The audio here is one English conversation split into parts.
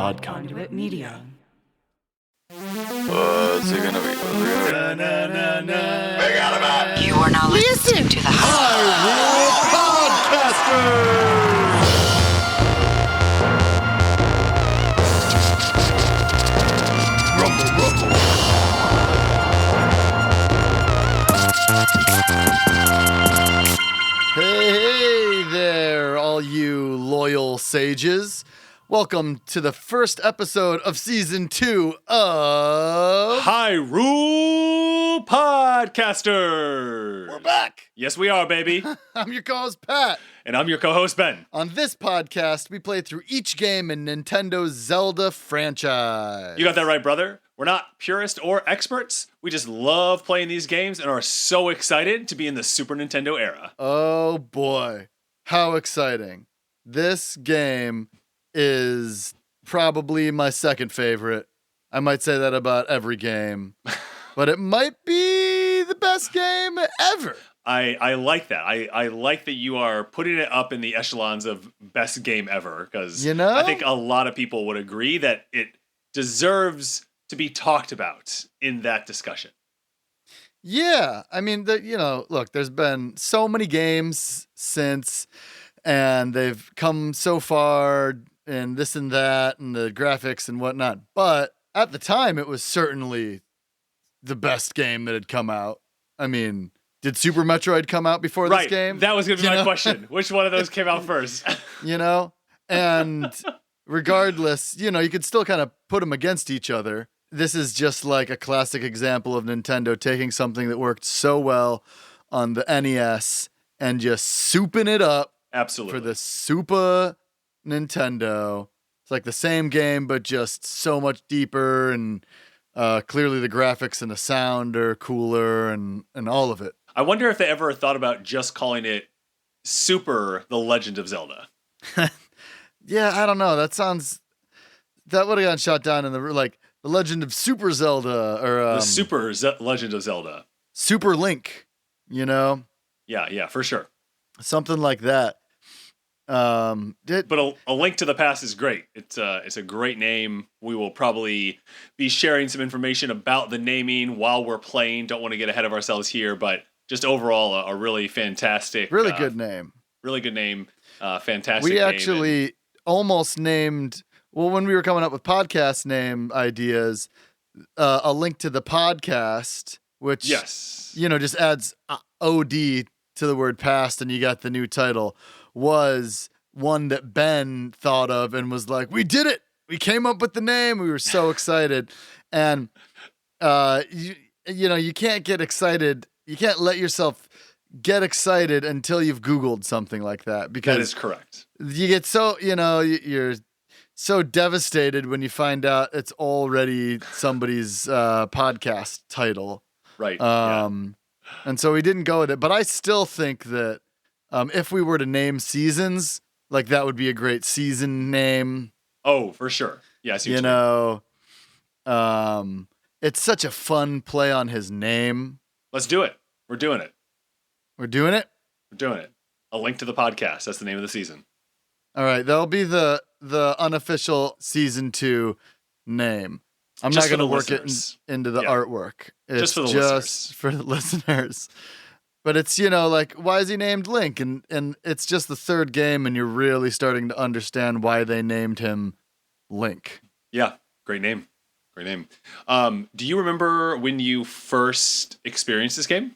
Odd Conduit Media. What's it gonna be? You are now listening to the Hyrule Podcasters! Hey there, all you loyal sages. Welcome to the first episode of Season 2 of... Hyrule Podcasters! We're back! Yes, we are, baby. I'm your co-host, Pat. And I'm your co-host, Ben. On this podcast, we play through each game in Nintendo's Zelda franchise. You got that right, brother. We're not purists or experts. We just love playing these games and are so excited to be in the Super Nintendo era. Oh boy, how exciting. This game is probably my second favorite. I might say that about every game, but it might be the best game ever. I like that. I like that you are putting it up in the echelons of best game ever, because I think a lot of people would agree that it deserves to be talked about in that discussion. Yeah, I mean, look, there's been so many games since, and they've come so far, and this and that, and the graphics and whatnot. But at the time, it was certainly the best game that had come out. I mean, did Super Metroid come out before this game? That was going to be my question. Which one of those came out first? And regardless, you could still kind of put them against each other. This is just like a classic example of Nintendo taking something that worked so well on the NES and just souping it up. Absolutely. For the Super Nintendo. It's like the same game, but just so much deeper, and clearly the graphics and the sound are cooler, and all of it. I wonder if they ever thought about just calling it Super The Legend of Zelda. Yeah, I don't know. That would have gotten shot down in the Legend of Super Zelda, or the Legend of Zelda. Super Link, Yeah, for sure. Something like that. But a Link to the Past is great. It's a great name. We will probably be sharing some information about the naming while we're playing. Don't want to get ahead of ourselves here, but just overall a really fantastic, really good name. Really good name. Fantastic. We name actually almost named. Well, when we were coming up with podcast name ideas, A Link to the Podcast, which just adds OD to the word past, and you got the new title, was one that Ben thought of and was like, we did it! We came up with the name! We were so excited. And, you can't get excited. You can't let yourself get excited until you've Googled something like that. Because that is correct. You get so, you're so devastated when you find out it's already somebody's podcast title. Right. And so we didn't go with it. But I still think that if we were to name seasons, that would be a great season name. Oh, for sure. Yes, it's such a fun play on his name. Let's do it. We're doing it. We're doing it? We're doing it. A Link to the Podcast. That's the name of the season. All right. That'll be the unofficial season 2 name. I'm not going to work it into the artwork. It's just for the listeners. For the listeners. But it's, why is he named Link? And it's just the third game, and you're really starting to understand why they named him Link. Yeah. Great name. Great name. Do you remember when you first experienced this game?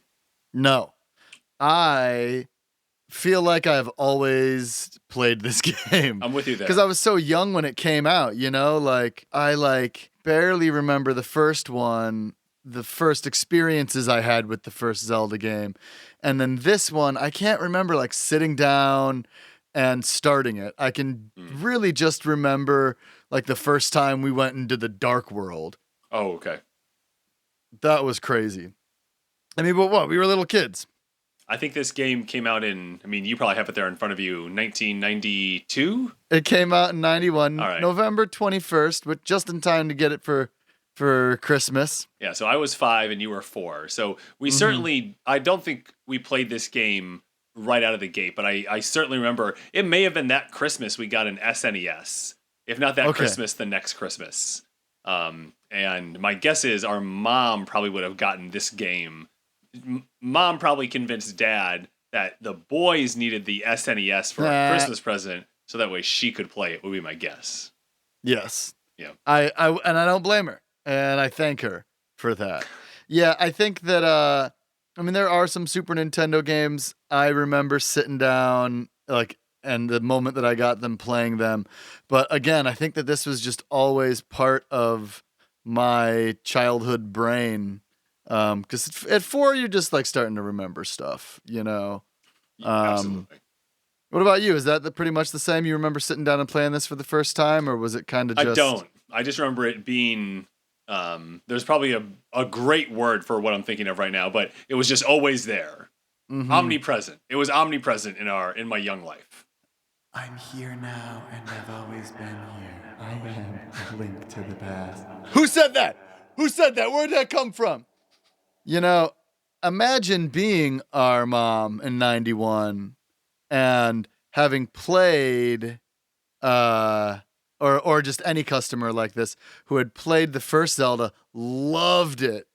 No. I feel like I've always played this game. I'm with you there. Because I was so young when it came out, I barely remember the first one, the first experiences I had with the first Zelda game. And then this one, I can't remember sitting down and starting it. I can really just remember the first time we went into the Dark World. Oh, okay. That was crazy. I mean, but what? We were little kids. I think this game came out you probably have it there in front of you, 1992? It came out in 91, All right. November 21st, but just in time to get it for Christmas. Yeah, so I was 5 and you were 4. So we certainly, I don't think we played this game right out of the gate, but I certainly remember it may have been that Christmas we got an SNES. If not that Christmas, the next Christmas. And my guess is our mom probably would have gotten this game. Mom probably convinced Dad that the boys needed the SNES for a Christmas present, so that way she could play it, would be my guess. Yes. Yeah. I don't blame her, and I thank her for that. Yeah, I think that there are some Super Nintendo games I remember sitting down and the moment that I got them, playing them. But again, I think that this was just always part of my childhood brain. Because at 4, you're just like starting to remember stuff, you know? Absolutely. What about you? Is that pretty much the same? You remember sitting down and playing this for the first time, or was it kind of just... I don't. I just remember it being... there's probably a great word for what I'm thinking of right now, but it was just always there. Mm-hmm. Omnipresent. It was omnipresent in my young life. I'm here now, and I've always been here. I am a link to the past. Who said that? Who said that? Where'd that come from? You know, imagine being our mom in 91 and having played, or just any customer like this who had played the first Zelda, loved it,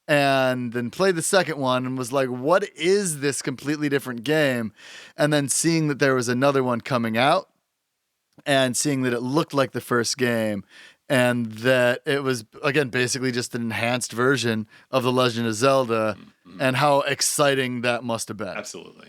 and then played the second one and was like, what is this completely different game? And then seeing that there was another one coming out and seeing that it looked like the first game and that it was, again, basically just an enhanced version of The Legend of Zelda, and how exciting that must have been. Absolutely.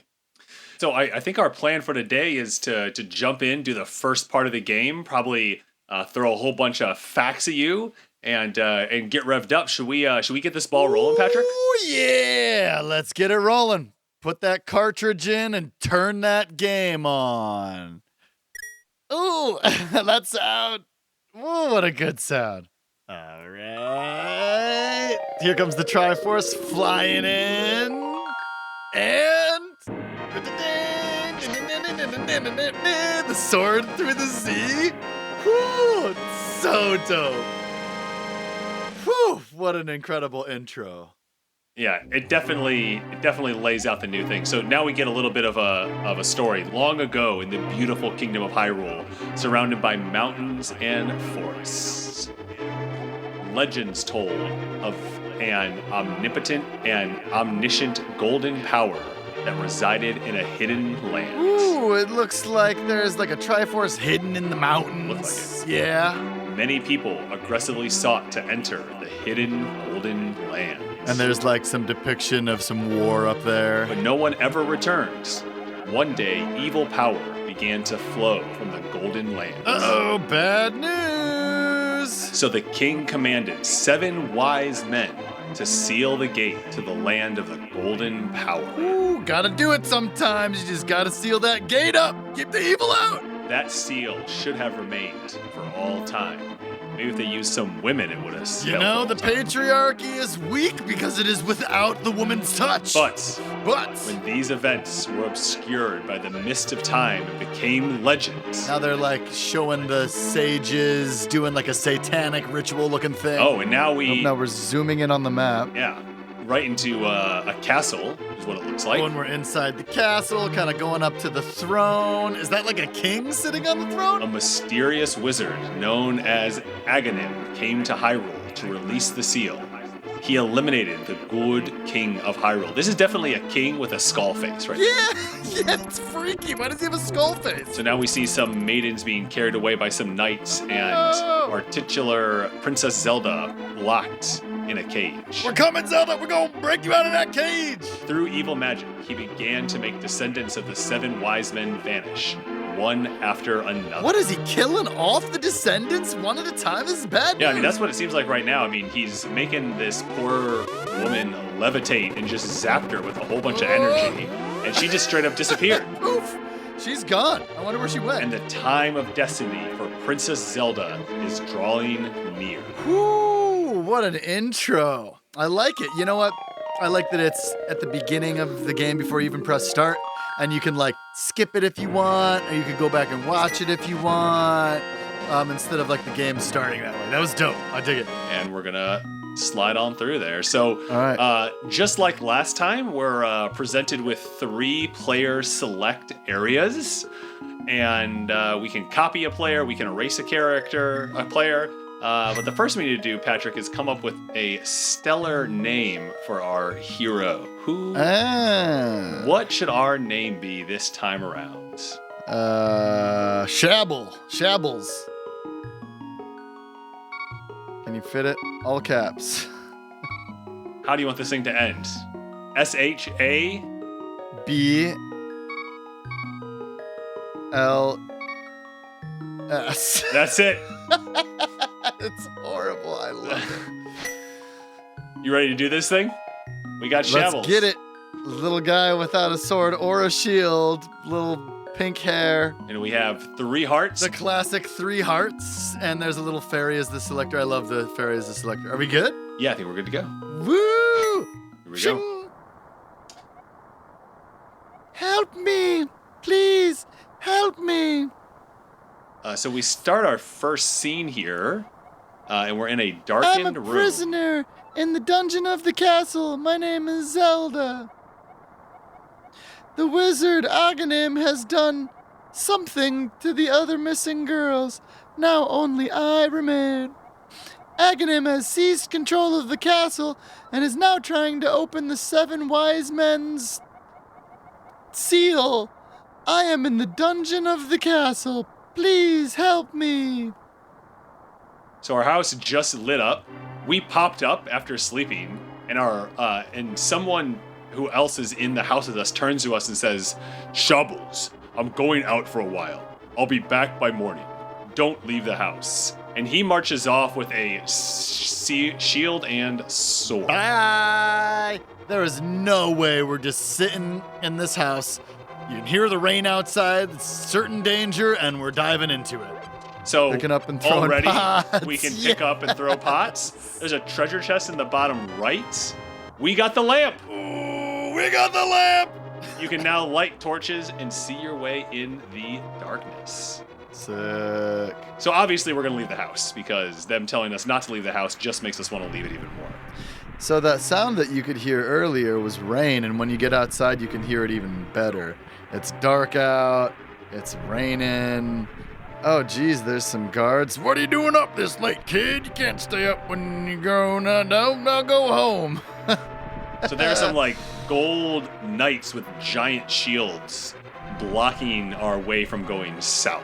So I think our plan for today is to jump in, do the first part of the game, probably throw a whole bunch of facts at you, and get revved up. Should we get this ball rolling, Patrick? Oh yeah, let's get it rolling. Put that cartridge in and turn that game on. Ooh, that sound. Ooh, what a good sound. All right. Here comes the Triforce flying in. And the sword through the sea. Whew, so dope. Whew, what an incredible intro. Yeah, it definitely lays out the new thing. So now we get a little bit of a story. Long ago in the beautiful kingdom of Hyrule, surrounded by mountains and forests, legends told of an omnipotent and omniscient golden power that resided in a hidden land. Ooh, it looks like there's like a Triforce hidden in the mountains. Looks like it. Yeah. Many people aggressively sought to enter the hidden golden land. And there's like some depiction of some war up there. But no one ever returned. One day, evil power began to flow from the golden land. Uh-oh, bad news! So the king commanded 7 wise men to seal the gate to the land of the golden power. Ooh, gotta do it sometimes. You just gotta seal that gate up. Keep the evil out. That seal should have remained for all time. Maybe if they used some women, it would have sealed. You know, the patriarchy is weak because it is without the woman's touch. But when these events were obscured by the mist of time and became legends. Now they're like showing the sages doing like a satanic ritual looking thing. Oh, and now we're zooming in on the map. Yeah. Right into a castle is what it looks like. When we're inside the castle, kind of going up to the throne. Is that like a king sitting on the throne? A mysterious wizard known as Aghanim came to Hyrule to release the seal. He eliminated the good king of Hyrule. This is definitely a king with a skull face, right? Yeah, it's freaky. Why does he have a skull face? So now we see some maidens being carried away by some knights and our titular Princess Zelda locked in a cage. We're coming, Zelda! We're gonna break you out of that cage! Through evil magic, he began to make descendants of the 7 wise men vanish, one after another. What is he killing off the descendants one at a time? This is bad news. Yeah, I mean, that's what it seems like right now. I mean, he's making this poor woman levitate and just zapped her with a whole bunch of energy, and she just straight up disappeared. Poof! She's gone. I wonder where she went. And the time of destiny for Princess Zelda is drawing near. Woo! What an intro. I like it. You know what? I like that it's at the beginning of the game before you even press start, and you can like skip it if you want, or you could go back and watch it if you want, instead of like the game starting that way. That was dope. I dig it. And we're gonna slide on through there. So, all right. Just like last time, we're presented with 3 player select areas, and we can copy a player, we can erase a player. But the first thing we need to do, Patrick, is come up with a stellar name for our hero. What should our name be this time around? Shabbles. Can you fit it? All caps. How do you want this thing to end? SHABLS. That's it. It's horrible. I love it. You ready to do this thing? We got Shabbles. Let's get it. Little guy without a sword or a shield. Little pink hair. And we have 3 hearts. The classic 3 hearts. And there's a little fairy as the selector. I love the fairy as the selector. Are we good? Yeah, I think we're good to go. Woo! Here we go. Help me! Please, help me! So we start our first scene here, and we're in a darkened room. I'm a prisoner in the dungeon of the castle. My name is Zelda. The wizard Aghanim has done something to the other missing girls. Now only I remain. Aghanim has seized control of the castle and is now trying to open the 7 wise men's seal. I am in the dungeon of the castle. Please help me. So our house just lit up. We popped up after sleeping, and someone who else is in the house with us turns to us and says, "Shabbles, I'm going out for a while. I'll be back by morning. Don't leave the house." And he marches off with a shield and sword. Bye. There is no way we're just sitting in this house. You can hear the rain outside, it's certain danger, and we're diving into it. So picking up and throwing already pots. We can pick up and throw pots. There's a treasure chest in the bottom right. We got the lamp. Ooh, we got the lamp. You can now light torches and see your way in the darkness. Sick. So obviously we're going to leave the house because them telling us not to leave the house just makes us want to leave it even more. So that sound that you could hear earlier was rain, and when you get outside, you can hear it even better. It's dark out. It's raining. Oh, geez, there's some guards. What are you doing up this late, kid? You can't stay up when you're grown. No, go home. So there's some, gold knights with giant shields blocking our way from going south.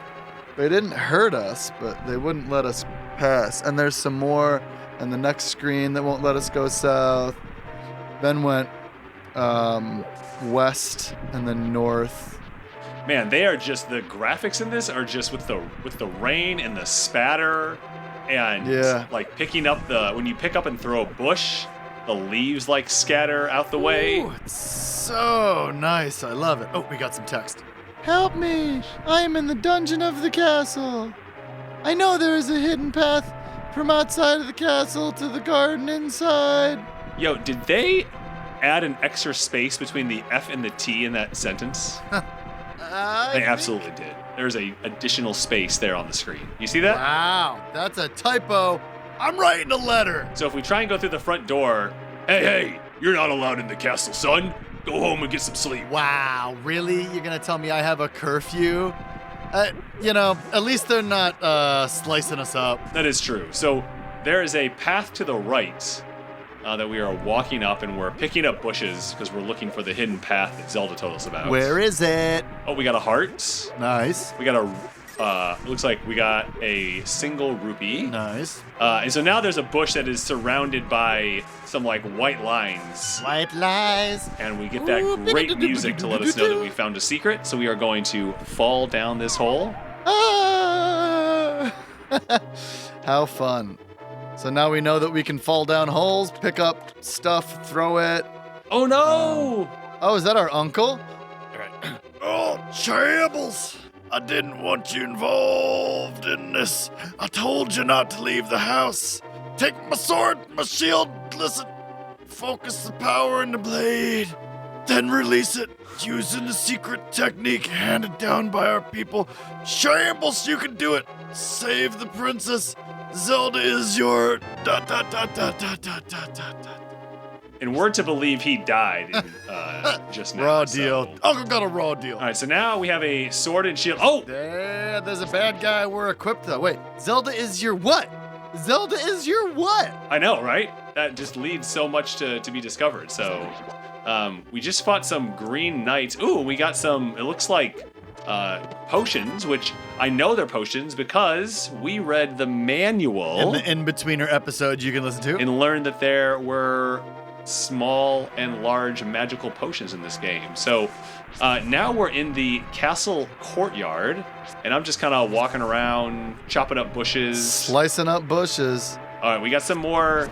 They didn't hurt us, but they wouldn't let us pass. And there's some more on the next screen that won't let us go south. Then went west and then north. Man, they are just, the graphics in this are just with the rain and the spatter and picking up when you pick up and throw a bush, the leaves scatter out the way. Ooh, it's so nice. I love it. Oh, we got some text. Help me! I am in the dungeon of the castle. I know there is a hidden path from outside of the castle to the garden inside. Yo, did they add an extra space between the F and the T in that sentence? They absolutely did. There's an additional space there on the screen. You see that? Wow, that's a typo. I'm writing a letter. So if we try and go through the front door, hey, you're not allowed in the castle, son. Go home and get some sleep. Wow, really? You're going to tell me I have a curfew? At least they're not slicing us up. That is true. So there is a path to the right that we are walking up, and we're picking up bushes because we're looking for the hidden path that Zelda told us about. Where is it? Oh, we got a heart. Nice. We got looks like we got a single rupee. Nice. And so now there's a bush that is surrounded by some white lines. White lies. And we get that great music to let us know that we found a secret. So we are going to fall down this hole. Ah! How fun. So now we know that we can fall down holes, pick up stuff, throw it. Oh no! Oh, is that our uncle? All right. Oh, Shambles! I didn't want you involved in this. I told you not to leave the house. Take my sword, my shield, listen. Focus the power in the blade. then release it using the secret technique handed down by our people. Shambles, you can do it. Save the princess. Zelda is your... And we're to believe he died just now. Raw deal. Uncle got a raw deal. All right, so now we have a sword and shield. Oh! There's a bad guy we're equipped though. Wait, Zelda is your what? Zelda is your what? I know, right? That just leaves so much to be discovered. So we just fought some green knights. Ooh, we got some, it looks like potions, which I know they're potions because we read the manual. In the in-betweener episodes you can listen to. And learned that there were small and large magical potions in this game. So now we're in the castle courtyard, and I'm just kind of walking around, chopping up bushes. Slicing up bushes. All right, we got some more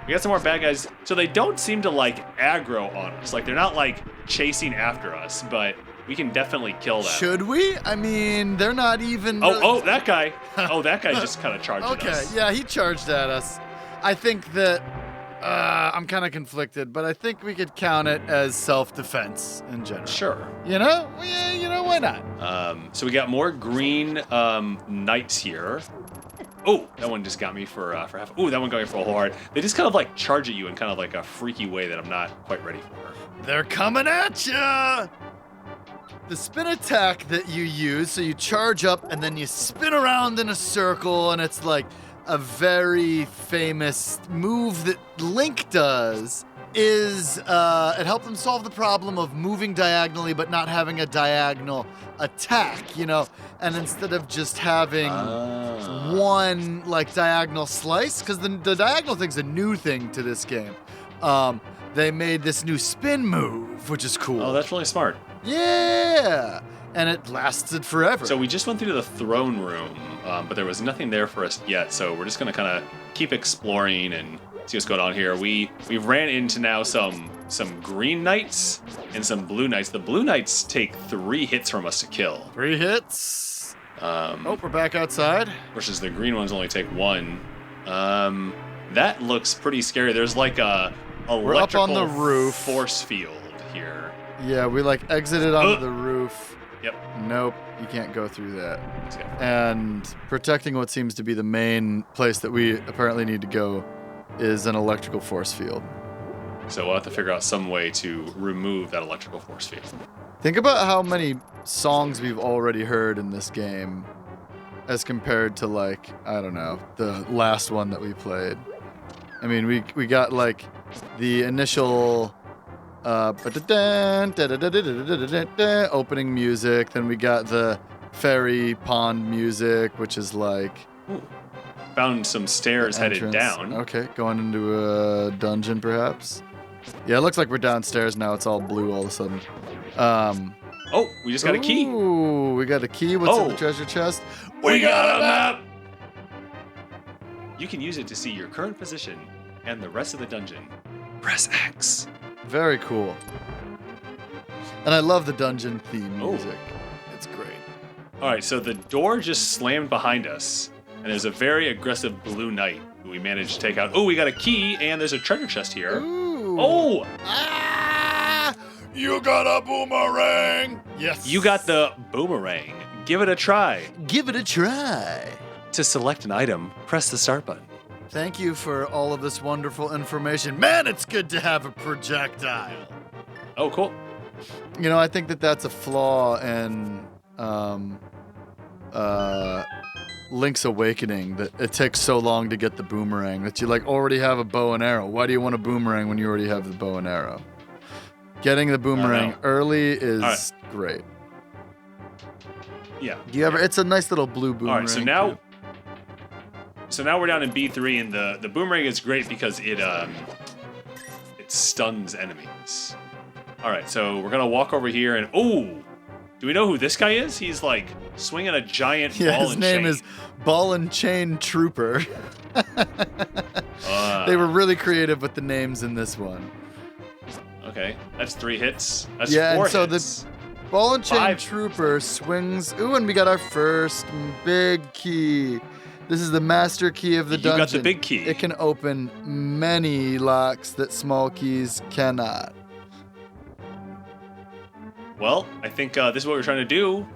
bad guys. So they don't seem to like aggro on us. Like they're not like chasing after us, but we can definitely kill them. Should we? I mean, they're not even... Oh, that guy. Oh, that guy just kind of charged at us. Okay, yeah, he charged at us. I think that... I'm kind of conflicted, but I think we could count it as self-defense in general. Sure. You know? Yeah, you know, why not? So we got more green knights here. Oh, that one just got me for half. Oh, that one got me for a whole heart. They just kind of like charge at you in kind of like a freaky way that I'm not quite ready for. They're coming at ya! The spin attack that you use, so you charge up and then you spin around in a circle, and it's like a very famous move that Link does, is it helped them solve the problem of moving diagonally but not having a diagonal attack, you know? And instead of just having one like diagonal slice, because the diagonal thing's a new thing to this game, they made this new spin move, which is cool. Oh, that's really smart. Yeah! And it lasted forever. So we just went through the throne room, but there was nothing there for us yet. So we're just gonna kind of keep exploring and see what's going on here. We ran into now some green knights and some blue knights. The blue knights take 3 hits from us to kill. 3 hits. We're back outside. Versus the green ones only take 1. That looks pretty scary. There's like a electrical up on the roof. Force field here. Yeah, we like exited onto the roof. Yep. Nope, you can't go through that. Okay. And protecting what seems to be the main place that we apparently need to go is an electrical force field. So we'll have to figure out some way to remove that electrical force field. Think about how many songs we've already heard in this game as compared to, like, I don't know, the last one that we played. I mean, we got, like, the initial... opening music, then we got the fairy pond music, which is like... Ooh. Found some stairs headed down. Okay, going into a dungeon perhaps. Yeah, it looks like we're downstairs now. It's all blue all of a sudden. Oh, we just got a key. Ooh, we got a key. What's in the treasure chest? We got a map! You can use it to see your current position and the rest of the dungeon. Press X. Very cool. And I love the dungeon theme music. It's great. All right, so the door just slammed behind us, and there's a very aggressive blue knight who we managed to take out. Oh, we got a key, and there's a treasure chest here. Ooh. Oh! Ah! You got a boomerang! Yes. You got the boomerang. Give it a try. Give it a try. To select an item, press the start button. Thank you for all of this wonderful information. Man, it's good to have a projectile. Oh, cool. You know, I think that that's a flaw in Link's Awakening, that it takes so long to get the boomerang, that you like already have a bow and arrow. Why do you want a boomerang when you already have the bow and arrow? Getting the boomerang early is great. Yeah. Do you ever? It's a nice little blue boomerang. All right, so now we're down in B3, and the boomerang is great because it stuns enemies. All right, so we're gonna walk over here, and do we know who this guy is? He's like swinging a giant ball and chain. His name is Ball and Chain Trooper. They were really creative with the names in this one. Okay, that's 3 hits. That's 4 hits. So the Ball and Chain Trooper swings. Ooh, and we got our first big key. This is the master key of the dungeon. You got the big key. It can open many locks that small keys cannot. Well, I think this is what we're trying to do.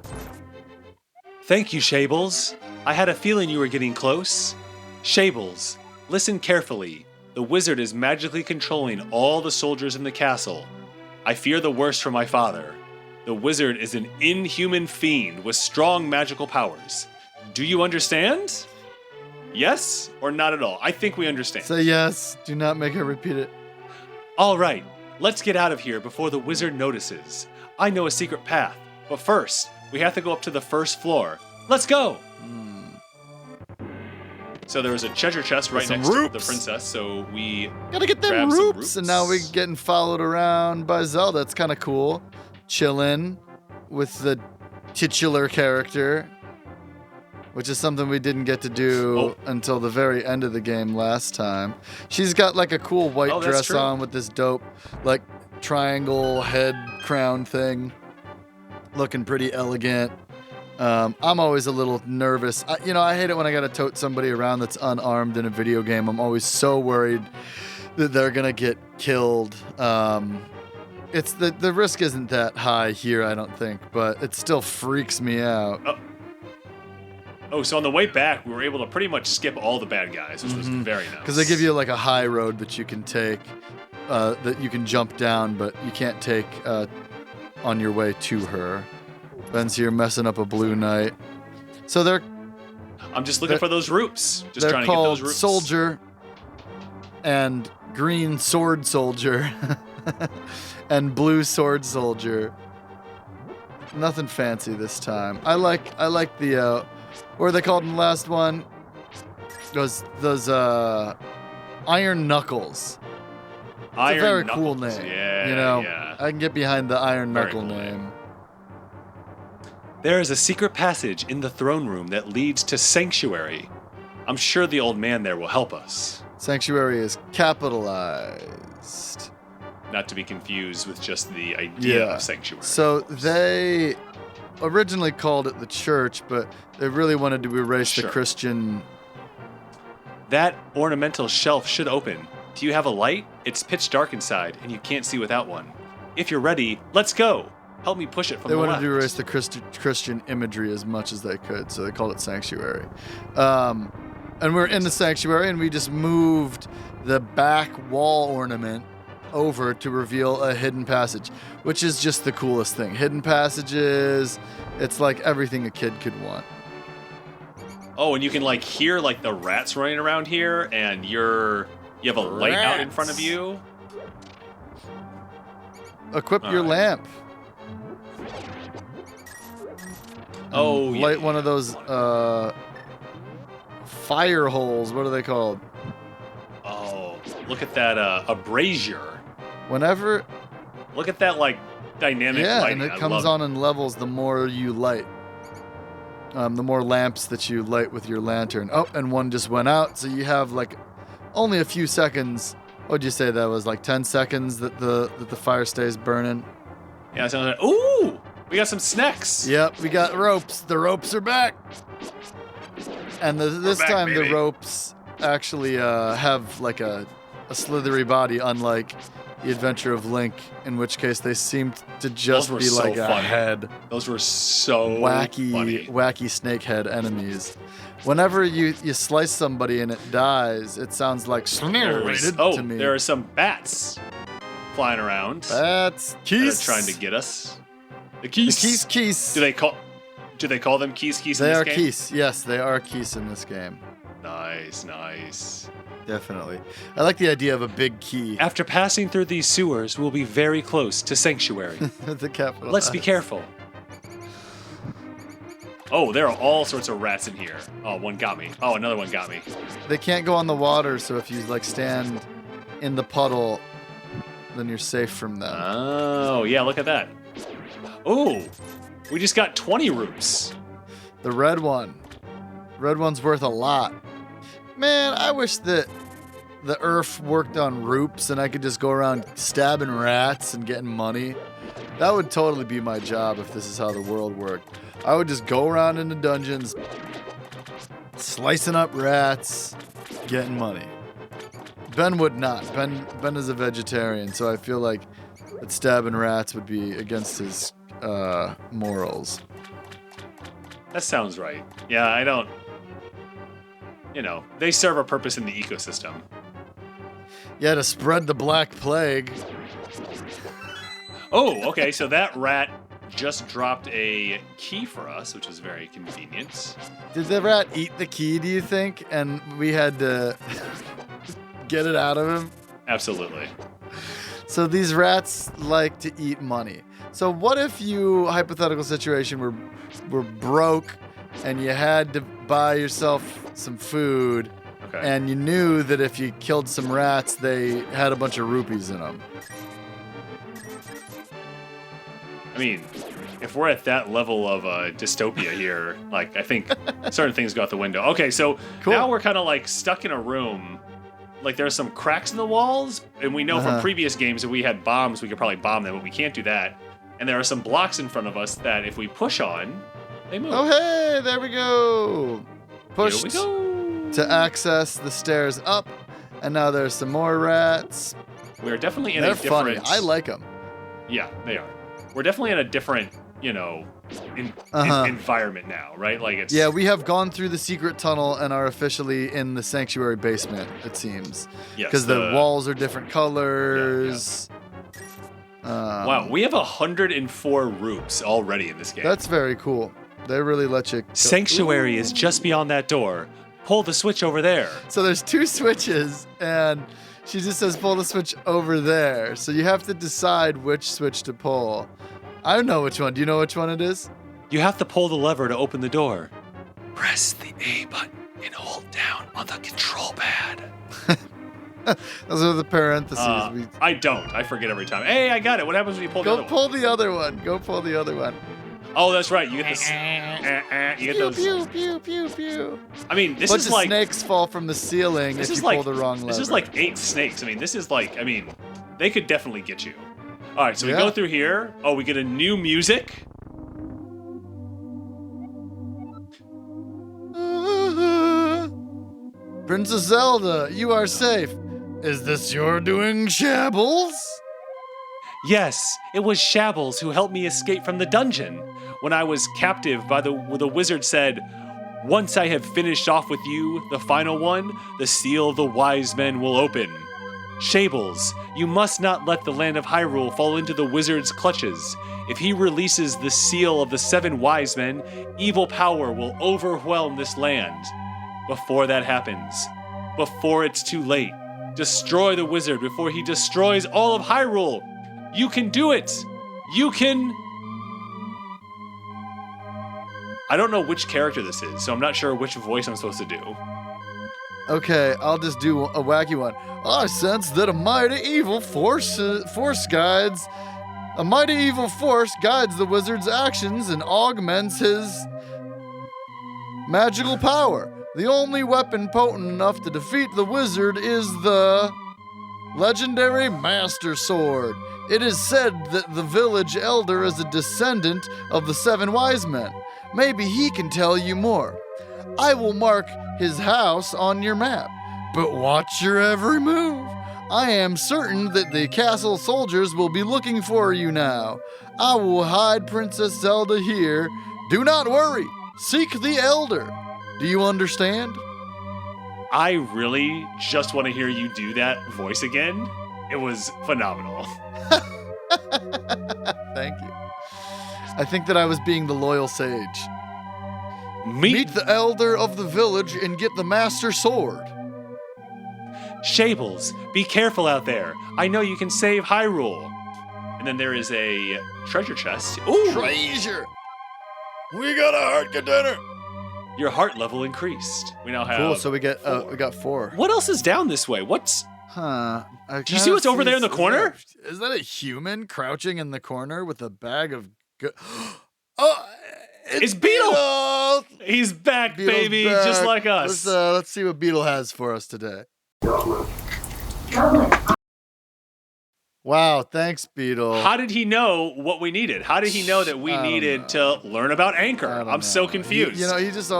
Thank you, Shables. I had a feeling you were getting close. Shables, listen carefully. The wizard is magically controlling all the soldiers in the castle. I fear the worst for my father. The wizard is an inhuman fiend with strong magical powers. Do you understand? Yes or not at all? I think we understand. Say yes. Do not make her repeat it. All right, let's get out of here before the wizard notices. I know a secret path, but first, we have to go up to the first floor. Let's go! So there was a treasure chest right next to the princess, so we gotta get them roops. And now we're getting followed around by Zelda. It's kind of cool. Chilling with the titular character, which is something we didn't get to do until the very end of the game last time. She's got like a cool white dress on with this dope like triangle head crown thing, looking pretty elegant. I'm always a little nervous. I hate it when I gotta tote somebody around that's unarmed in a video game. I'm always so worried that they're gonna get killed. It's the risk isn't that high here, I don't think, but it still freaks me out. So on the way back, we were able to pretty much skip all the bad guys, which was very nice. Because they give you like a high road that you can take, that you can jump down, but you can't take on your way to her. Ben's here messing up a blue knight. So I'm just looking for those roops. Just trying to get those roops. Soldier and green sword soldier and blue sword soldier. Nothing fancy this time. I like the what are they called in the last one? Those Iron Knuckles. It's a very cool name. Yeah, I can get behind the Iron Knuckle name. There is a secret passage in the throne room that leads to Sanctuary. I'm sure the old man there will help us. Sanctuary is capitalized. Not to be confused with just the idea of Sanctuary. So they originally called it the church, but they really wanted to erase the Christian. That ornamental shelf should open. Do you have a light? It's pitch dark inside, and you can't see without one. If you're ready, let's go. Help me push it from the left. They wanted to erase the Christian imagery as much as they could, so they called it Sanctuary. And we're in the Sanctuary, and we just moved the back wall ornament over to reveal a hidden passage, which is just the coolest thing. Hidden passages, it's like everything a kid could want. Oh, and you can like hear like the rats running around here, and you have a light out in front of you. Equip your lamp. Light one of those fire holes. What are they called? Oh, look at that a brazier. Whenever. Look at that like dynamic lighting. And it comes on in levels the more you light. The more lamps that you light with your lantern. Oh, and one just went out, so you have like only a few seconds. What'd you say that was, like 10 seconds that the fire stays burning? Yeah, it sounds like, ooh, we got some snacks. Yep, we got ropes. The ropes are back. And this time baby. The ropes actually have like a slithery body, unlike the Adventure of Link, in which case they seemed to just be like a head. Those were so wacky snake head enemies. Whenever you slice somebody and it dies, it sounds like to me. There are some bats flying around. Bats, keys, that are trying to get us. The keys. Keys. Do they call them keys? They are keys. Yes, they are keys in this game. Nice. Definitely. I like the idea of a big key. After passing through these sewers, we'll be very close to Sanctuary. The capital. Let's be careful. Oh, there are all sorts of rats in here. Oh, one got me. Oh, another one got me. They can't go on the water, so if you like stand in the puddle, then you're safe from them. Oh, yeah, look at that. Oh, we just got 20 roops. The red one. Red one's worth a lot. Man, I wish that the Earth worked on roops and I could just go around stabbing rats and getting money. That would totally be my job if this is how the world worked. I would just go around into dungeons, slicing up rats, getting money. Ben would not. Ben is a vegetarian, so I feel like that stabbing rats would be against his morals. That sounds right. Yeah, I don't... they serve a purpose in the ecosystem. Yeah, to spread the Black Plague. Oh, okay, so that rat just dropped a key for us, which is very convenient. Did the rat eat the key, do you think? And we had to get it out of him? Absolutely. So these rats like to eat money. So what if you, hypothetical situation, were broke and you had to buy yourself some food, and you knew that if you killed some rats, they had a bunch of rupees in them? I mean, if we're at that level of dystopia here, I think certain things go out the window. Okay, so now we're kind of stuck in a room. There's some cracks in the walls, and we know from previous games that we had bombs, we could probably bomb them, but we can't do that. And there are some blocks in front of us that if we push on, they move. Oh, hey, there we go. Pushed Here we go. to access the stairs up, and now there's some more rats. We're definitely in They're a different... funny. I like them. Yeah, they are. We're definitely in a different, environment now, right? It's... Yeah, we have gone through the secret tunnel and are officially in the sanctuary basement, it seems. Yes. Because the walls are different colors. Yeah. Wow, we have 104 rupes already in this game. That's very cool. They really let you... Sanctuary is just beyond that door. Pull the switch over there. So there's 2 switches, and she just says pull the switch over there. So you have to decide which switch to pull. I don't know which one. Do you know which one it is? You have to pull the lever to open the door. Press the A button and hold down on the control pad. Those are the parentheses. I don't. I forget every time. Hey, I got it. What happens when you pull the other one? Go pull the other one. Go pull the other one. Oh, that's right. You get this. You get those. Pew, pew, pew, pew. I mean, this bunch is of like snakes fall from the ceiling if you pull the wrong lever. This is like 8 snakes. I mean, this is like. I mean, they could definitely get you. All right, so we go through here. Oh, we get a new music. Princess Zelda, you are safe. Is this your doing, Shabbles? Yes, it was Shabbles who helped me escape from the dungeon. When I was captive by the wizard said, "Once I have finished off with you, the final one, the seal of the wise men will open." Shabbles, you must not let the land of Hyrule fall into the wizard's clutches. If he releases the seal of the 7 wise men, evil power will overwhelm this land. Before that happens, before it's too late, destroy the wizard before he destroys all of Hyrule. You can do it. You can... I don't know which character this is, so I'm not sure which voice I'm supposed to do. Okay, I'll just do a wacky one. I sense that a mighty evil force guides the wizard's actions and augments his magical power. The only weapon potent enough to defeat the wizard is the legendary Master Sword. It is said that the village elder is a descendant of the 7 wise men. Maybe he can tell you more. I will mark his house on your map, but watch your every move. I am certain that the castle soldiers will be looking for you now. I will hide Princess Zelda here. Do not worry. Seek the elder. Do you understand? I really just want to hear you do that voice again. It was phenomenal. Thank you. I think that I was being the loyal sage. Meet the elder of the village and get the Master Sword. Shabbles, be careful out there. I know you can save Hyrule. And then there is a treasure chest. Ooh! Treasure! We got a heart container! Your heart level increased. We now have Cool, so we got 4. 4. What else is down this way? What's... Huh. Do you see what's over there in the corner? Is that a human crouching in the corner with a bag of... Oh! It's Beetle! He's back, Beetle's baby, back. just like us. Let's see what Beetle has for us today. Wow, thanks, Beetle. How did he know what we needed? How did he know that we needed to learn about Anchor? I'm so confused. He's just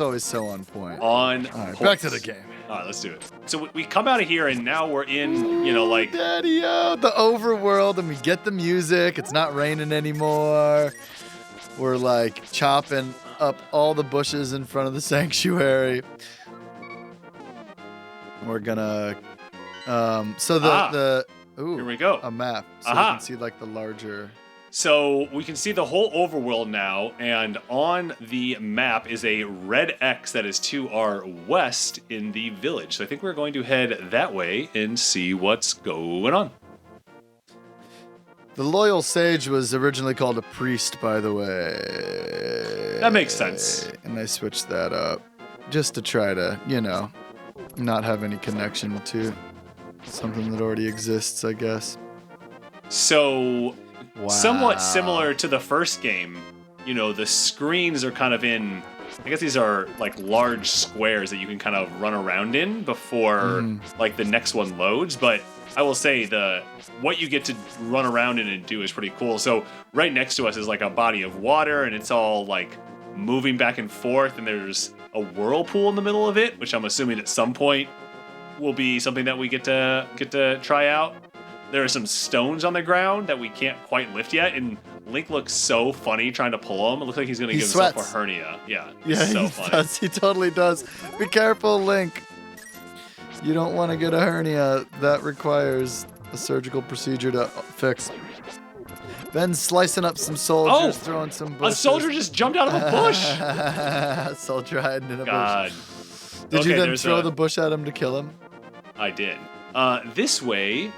always so on point. On All right, point. back to the game. All right, let's do it. So we come out of here, and now we're in, like... Daddy-o, the overworld, and we get the music. It's not raining anymore. We're, like, chopping up all the bushes in front of the sanctuary. We're gonna... Ooh, here we go. A map. So we can see, like, the larger... So we can see the whole overworld now, and on the map is a red X that is to our west in the village. So I think we're going to head that way and see what's going on. The loyal sage was originally called a priest, by the way. That makes sense. And I switched that up just to try to, not have any connection to something that already exists, I guess. So... Wow. Somewhat similar to the first game, the screens are kind of in, I guess these are like large squares that you can kind of run around in before like the next one loads. But I will say what you get to run around in and do is pretty cool. So right next to us is like a body of water, and it's all like moving back and forth, and there's a whirlpool in the middle of it, which I'm assuming at some point will be something that we get to try out. There are some stones on the ground that we can't quite lift yet, and Link looks so funny trying to pull them. It looks like he's going to give himself a hernia. Yeah, so funny. Does. He totally does. Be careful, Link. You don't want to get a hernia. That requires a surgical procedure to fix. Ben's slicing up some soldiers, throwing some bushes. A soldier just jumped out of a bush. A soldier hiding in a bush. Did Okay, you then throw the bush at him to kill him? I did. This way...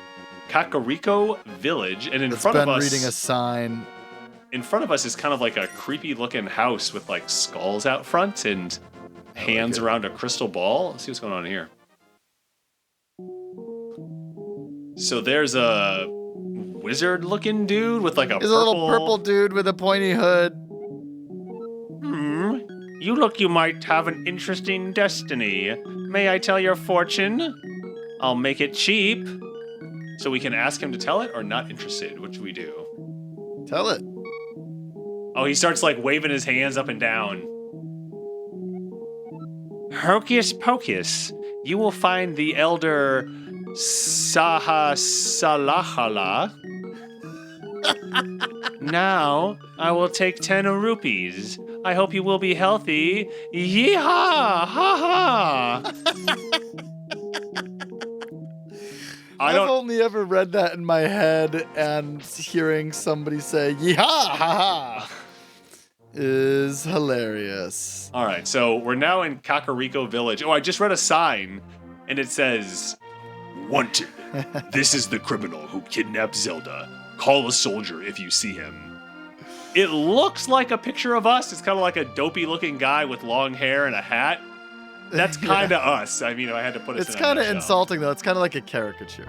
Kakariko Village, and in It's front Ben of us, reading a sign. In front of us is kind of like a creepy-looking house with like skulls out front and hands around a crystal ball. Let's see what's going on here. So there's a wizard-looking dude with like a There's a little purple dude with a pointy hood. You look, you might have an interesting destiny. May I tell your fortune? I'll make it cheap. So we can ask him to tell it or not interested? What should we do? Tell it. Oh, he starts like waving his hands up and down. Hocus pocus. You will find the Elder Sahasrahla. Now, I will take 10 rupees. I hope you will be healthy. Yeehaw! Ha ha! I've only ever read that in my head, and hearing somebody say "yeehaw ha ha" is hilarious. All right, so we're now in Kakariko Village. Oh, I just read a sign, and it says, "Wanted. This is the criminal who kidnapped Zelda. Call a soldier if you see him." It looks like a picture of us. It's kind of like a dopey-looking guy with long hair and a hat. That's kind of us. I mean, if I had to put it. It's kind of insulting, though. It's kind of like a caricature.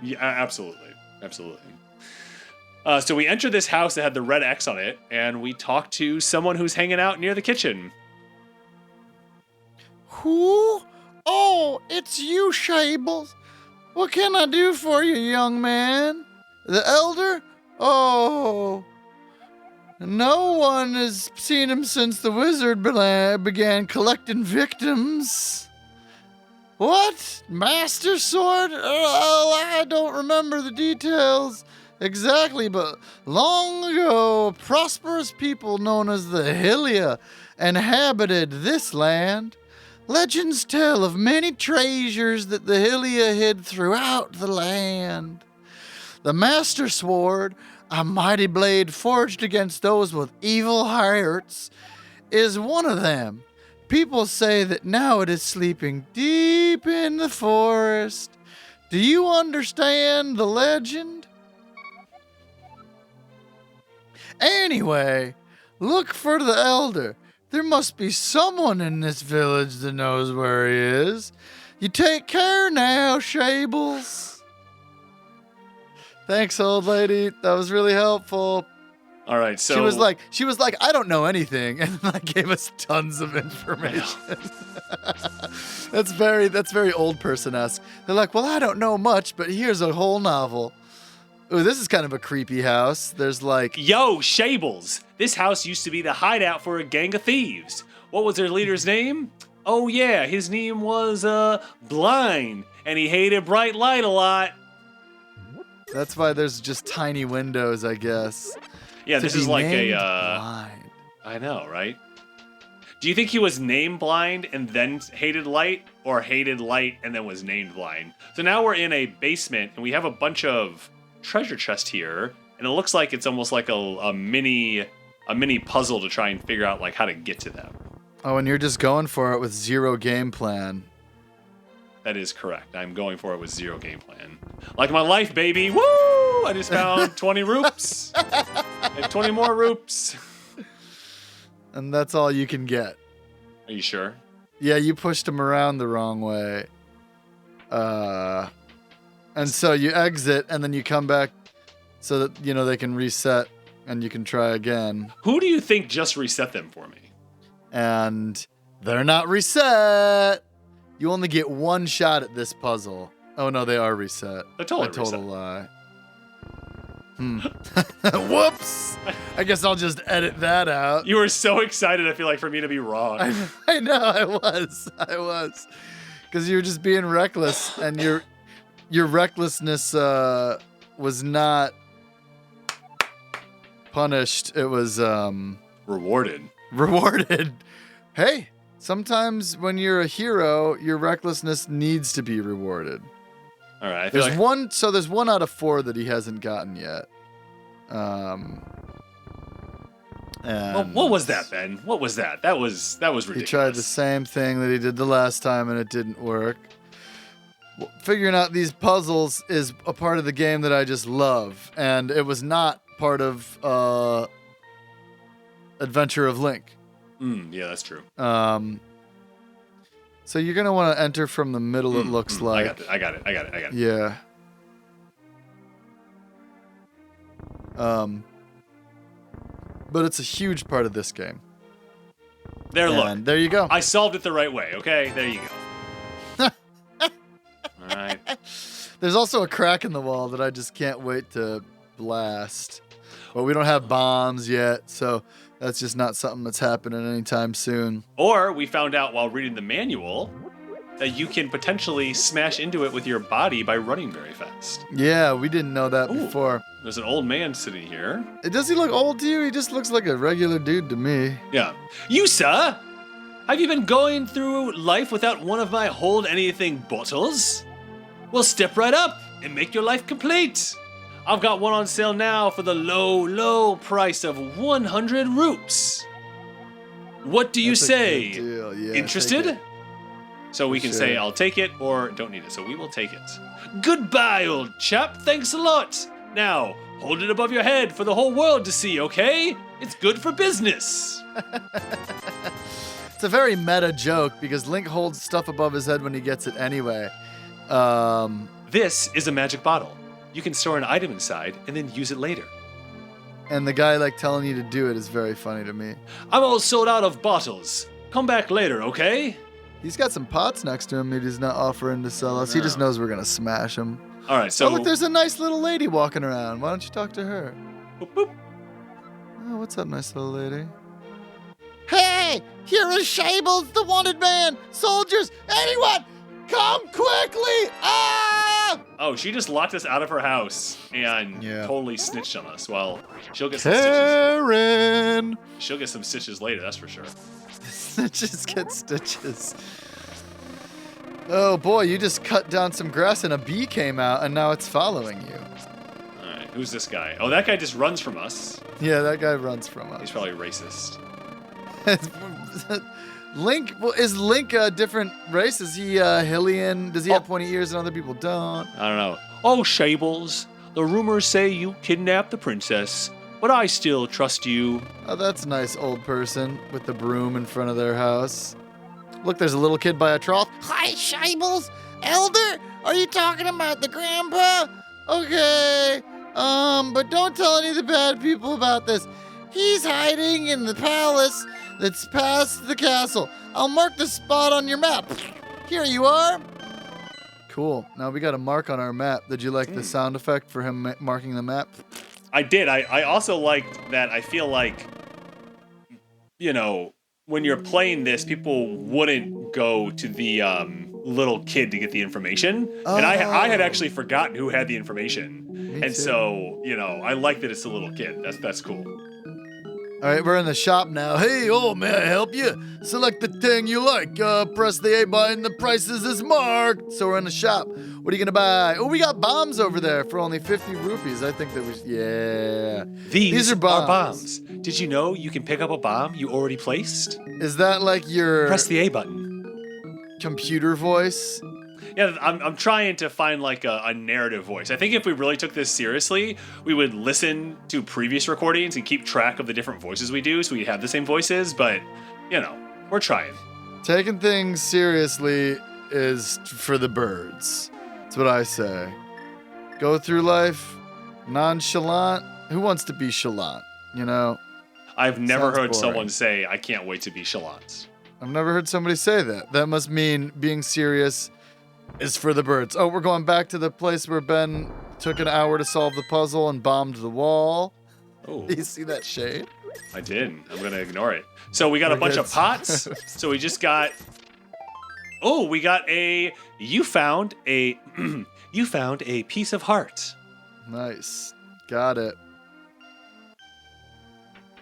Yeah, absolutely. So we enter this house that had the red X on it, and we talk to someone who's hanging out near the kitchen. Who? Oh, it's you, Shables. What can I do for you, young man? The elder? Oh. No one has seen him since the wizard began collecting victims. What? Master Sword? I don't remember the details exactly, but long ago, a prosperous people known as the Hylia inhabited this land. Legends tell of many treasures that the Hylia hid throughout the land. The Master Sword, a mighty blade forged against those with evil hearts, is one of them. People say that now it is sleeping deep in the forest. Do you understand the legend? Anyway, look for the elder. There must be someone in this village that knows where he is. You take care now, Shables. Thanks, old lady. That was really helpful. All right, so she was like, I don't know anything, and then gave us tons of information. That's very old person-esque. They're like, well, I don't know much, but here's a whole novel. Ooh, this is kind of a creepy house. There's like, yo, Shables. This house used to be the hideout for a gang of thieves. What was their leader's name? Oh yeah, his name was Blind, and he hated bright light a lot. That's why there's just tiny windows, I guess. Yeah, this is like a blind. I know, right? Do you think he was named Blind and then hated light, or hated light and then was named Blind? So now we're in a basement, and we have a bunch of treasure chest here, and it looks like it's almost like a mini puzzle to try and figure out like how to get to them. Oh, and you're just going for it with zero game plan. That is correct. I'm going for it with zero game plan. Like my life, baby. Woo! I just found 20 roops. And 20 more roops. And that's all you can get. Are you sure? Yeah, you pushed him around the wrong way. And so you exit, and then you come back so that, they can reset, and you can try again. Who do you think just reset them for me? And they're not reset. You only get one shot at this puzzle. Oh, no, they are reset. They're totally I told reset. a lie. Whoops. I guess I'll just edit that out. You were so excited, I feel like, for me to be wrong. I know, I was. Because you were just being reckless, and your recklessness was not punished. It was Rewarded. Hey, sometimes when you're a hero, your recklessness needs to be rewarded. All right. There's one out of 4 that he hasn't gotten yet. And what was that, Ben? What was that? That was ridiculous. He tried the same thing that he did the last time, and it didn't work. Figuring out these puzzles is a part of the game that I just love, and it was not part of Adventure of Link. Yeah, that's true. So you're gonna want to enter from the middle. It looks like. I got it. Yeah. But it's a huge part of this game. Look. There you go. I solved it the right way. Okay, there you go. All right. There's also a crack in the wall that I just can't wait to blast. But we don't have bombs yet, so that's just not something that's happening anytime soon. Or we found out while reading the manual that you can potentially smash into it with your body by running very fast. Yeah, we didn't know that before. There's an old man sitting here. Does he look old to you? He just looks like a regular dude to me. Yeah. You, sir? Have you been going through life without one of my hold anything bottles? Well, step right up and make your life complete. I've got one on sale now for the low, low price of 100 roops. What do you say? A good deal. Yeah, interested? So we can say, I'll take it, or don't need it. So we will take it. Goodbye, old chap. Thanks a lot. Now, hold it above your head for the whole world to see, okay? It's good for business. It's a very meta joke because Link holds stuff above his head when he gets it anyway. This is a magic bottle. You can store an item inside and then use it later. And the guy telling you to do it is very funny to me. I'm all sold out of bottles. Come back later, okay? He's got some pots next to him that he's not offering to sell us. He just knows we're going to smash him. All right, so... Oh, look, there's a nice little lady walking around. Why don't you talk to her? Boop, boop. Oh, what's up, nice little lady? Hey! Here is Shables, the wanted man! Soldiers! Anyone! Come quickly! Ah! Oh, she just locked us out of her house and totally snitched on us. Well, she'll get some Karen! stitches. She'll get some stitches later, that's for sure. Stitches get stitches. Oh boy, you just cut down some grass and a bee came out and now it's following you. Alright, who's this guy? Oh, that guy just runs from us. Yeah, that guy runs from us. He's probably racist. Link, well, is Link a different race? Is he Hylian? Does he have pointy ears and other people don't? I don't know. Oh, Shables, the rumors say you kidnapped the princess, but I still trust you. Oh, that's a nice old person with the broom in front of their house. Look, there's a little kid by a trough. Hi, Shables! Elder? Are you talking about the grandpa? Okay. But don't tell any of the bad people about this. He's hiding in the palace that's past the castle. I'll mark the spot on your map. Here you are. Cool. Now we got a mark on our map. Did you like the sound effect for him marking the map? I did. I also liked that. I feel like, when you're playing this, people wouldn't go to the little kid to get the information. And I had actually forgotten who had the information. Me and too. so, I like that it's a little kid. That's cool. All right, we're in the shop now. Hey, may I help you? Select the thing you like. Press the A button. The prices is marked. So we're in the shop. What are you gonna buy? Oh, we got bombs over there for only 50 rupees. I think that yeah. These are bombs. Did you know you can pick up a bomb you already placed? Is that like your Press the A button. computer voice? Yeah, I'm trying to find like a narrative voice. I think if we really took this seriously, we would listen to previous recordings and keep track of the different voices we do so we have the same voices, but, we're trying. Taking things seriously is for the birds. That's what I say. Go through life nonchalant. Who wants to be chalant, I've never Sounds heard boring. someone say, I can't wait to be chalant. I've never heard somebody say that. That must mean being serious is for the birds. Oh, we're going back to the place where Ben took an hour to solve the puzzle and bombed the wall. Oh, Do you see that shade? I did. I'm going to ignore it. So we got a bunch of pots. So we just got... Oh, we got you found a piece of heart. Nice. Got it.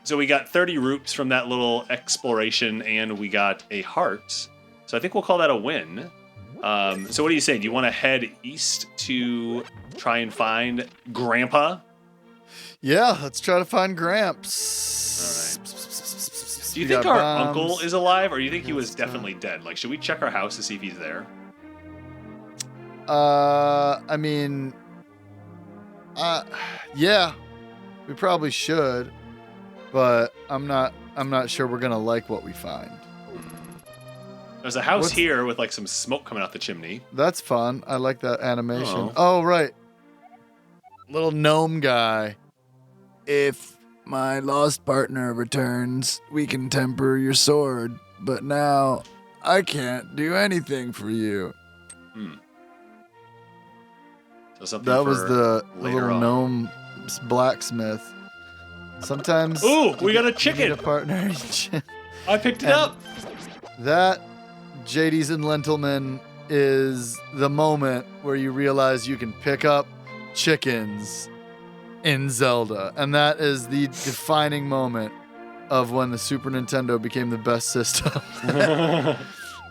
So we got 30 roots from that little exploration, and we got a heart. So I think we'll call that a win. So what do you say? Do you want to head east to try and find Grandpa? Yeah, let's try to find Gramps. All right. Do you think our uncle is alive, or do you think he was definitely dead? Like, should we check our house to see if he's there? Yeah, we probably should, but I'm not sure we're gonna like what we find. There's a house here with like some smoke coming out the chimney. That's fun. I like that animation. Oh, right. Little gnome guy. If my lost partner returns, we can temper your sword, but now I can't do anything for you. So something That was the later little on. gnome blacksmith. Sometimes Ooh, we got a you chicken. need a partner. I picked it up. That, JD's and Lentilman, is the moment where you realize you can pick up chickens in Zelda. And that is the defining moment of when the Super Nintendo became the best system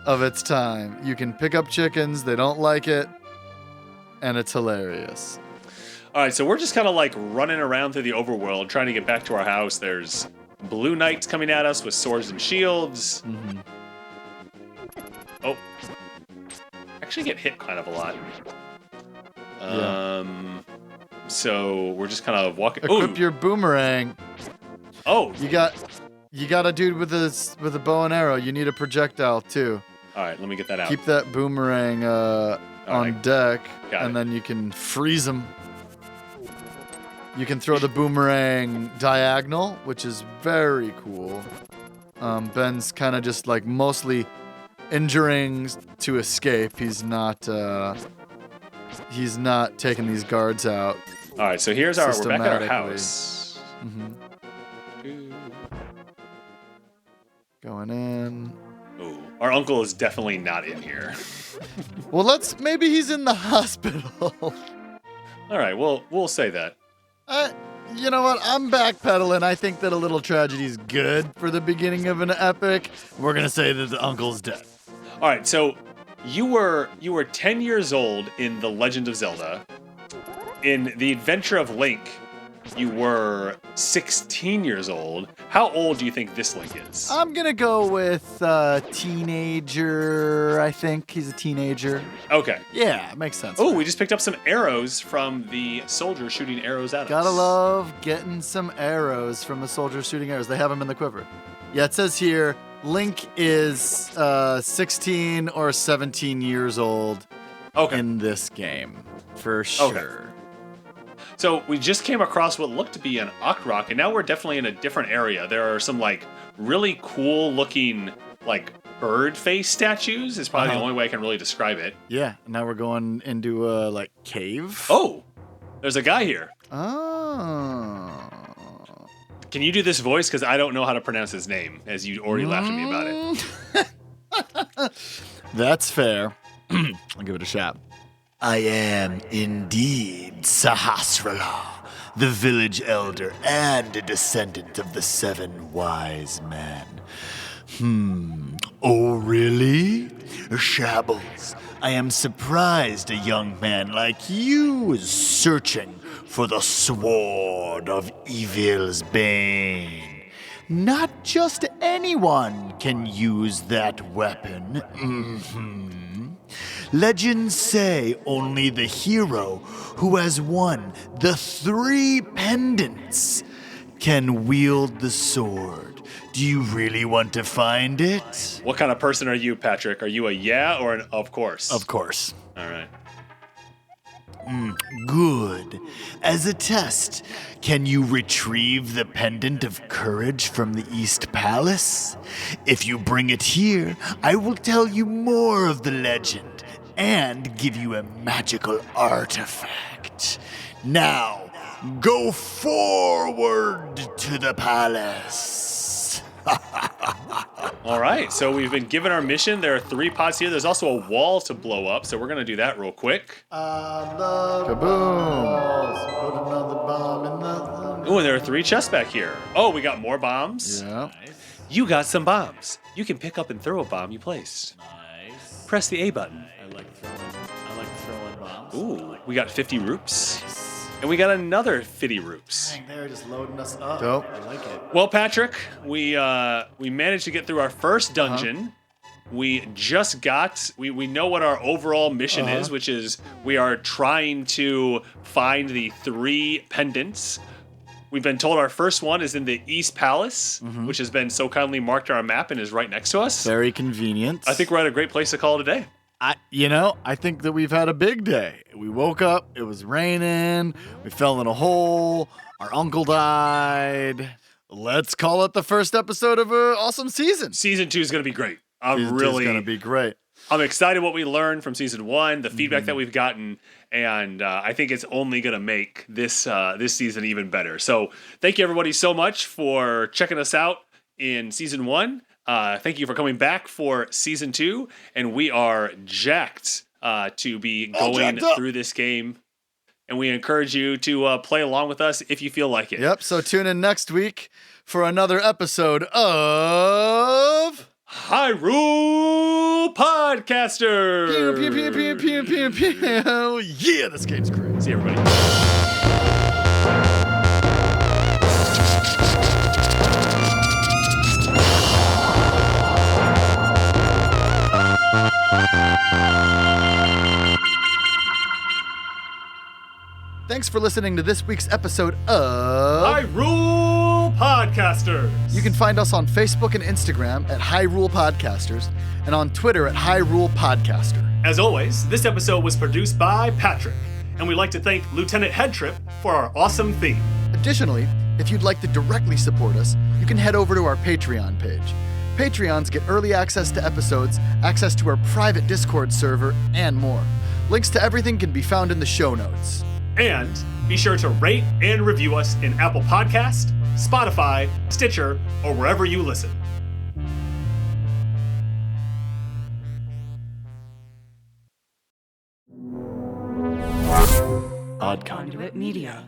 of its time. You can pick up chickens, they don't like it, and it's hilarious. All right, so we're just kind of like running around through the overworld trying to get back to our house. There's blue knights coming at us with swords and shields. Mm-hmm. Oh. Actually get hit kind of a lot. So we're just kind of walking. Equip your boomerang. Oh. You got a dude with a bow and arrow. You need a projectile too. All right, let me get that out. Keep that boomerang on right. deck, Got and it. then you can freeze them. You can throw the boomerang diagonal, which is very cool. Ben's kind of just like mostly injuring to escape. He's not taking these guards out. All right, so we're back at our Systematically. house. Mm-hmm. Going in. Ooh, our uncle is definitely not in here. Well, maybe he's in the hospital. All right, we'll say that. You know what? I'm backpedaling. I think that a little tragedy is good for the beginning of an epic. We're gonna say that the uncle's dead. All right, so you were 10 years old in The Legend of Zelda. In The Adventure of Link, you were 16 years old. How old do you think this Link is? I'm gonna go with teenager. I think he's a teenager. Okay. Yeah, it makes sense. Oh, we just picked up some arrows from the soldier shooting arrows at us. Gotta love getting some arrows from a soldier shooting arrows. They have them in the quiver. Yeah, it says here Link is 16 or 17 years old in this game, for sure. Okay. So we just came across what looked to be an Octrock, and now we're definitely in a different area. There are some like really cool looking like bird face statues. Is probably the only way I can really describe it. Yeah, now we're going into a like cave. Oh, there's a guy here. Oh. Can you do this voice? Because I don't know how to pronounce his name, as you already laughed at me about it. That's fair. I'll give it a shot. I am indeed Sahasrahla, the village elder and a descendant of the 7 wise men. Oh, really? Shabbles, I am surprised a young man like you is searching for the sword of evil's bane. Not just anyone can use that weapon. Legends say only the hero who has won the 3 pendants can wield the sword. Do you really want to find it? What kind of person are you, Patrick? Are you a yeah or an of course? Of course. All right. Good. As a test, can you retrieve the Pendant of Courage from the East Palace? If you bring it here, I will tell you more of the legend and give you a magical artifact. Now, go forward to the palace. All right, so we've been given our mission. There are 3 pods here. There's also a wall to blow up, so we're going to do that real quick. Kaboom! Put another bomb in the... Ooh, and there are 3 chests back here. Oh, we got more bombs. Yeah. You got some bombs. You can pick up and throw a bomb you placed. Nice. Press the A button. I like throwing bombs. Ooh, we got 50 roops. And we got another 50 roops. Dang, they're just loading us up. Dope. I like it. Well, Patrick, we managed to get through our first dungeon. We just got, we know what our overall mission is, which is we are trying to find the 3 pendants. We've been told our first one is in the East Palace, which has been so kindly marked on our map and is right next to us. Very convenient. I think we're at a great place to call it a day. I think that we've had a big day. We woke up, it was raining, we fell in a hole, our uncle died. Let's call it the first episode of an awesome season. Season 2 is going to be great. Season 2 is going to be great. I'm excited what we learned from season 1, the feedback that we've gotten, and I think it's only going to make this this season even better. So thank you everybody so much for checking us out in season 1. Thank you for coming back for season 2, and we are jacked to be going through this game. And we encourage you to play along with us if you feel like it. Yep, so tune in next week for another episode of... Hyrule Podcasters! Pew, pew, pew, pew, pew, pew, pew. Yeah, this game's great. See you, everybody. Thanks for listening to this week's episode of Hyrule Podcasters. You can find us on Facebook and Instagram at Hyrule Podcasters and on Twitter at Hyrule Podcaster. As always, this episode was produced by Patrick, and we'd like to thank Lieutenant Headtrip for our awesome theme. Additionally, if you'd like to directly support us, you can head over to our Patreon page. Patreons get early access to episodes, access to our private Discord server, and more. Links to everything can be found in the show notes. And be sure to rate and review us in Apple Podcast, Spotify, Stitcher, or wherever you listen. Odd Conduit Media.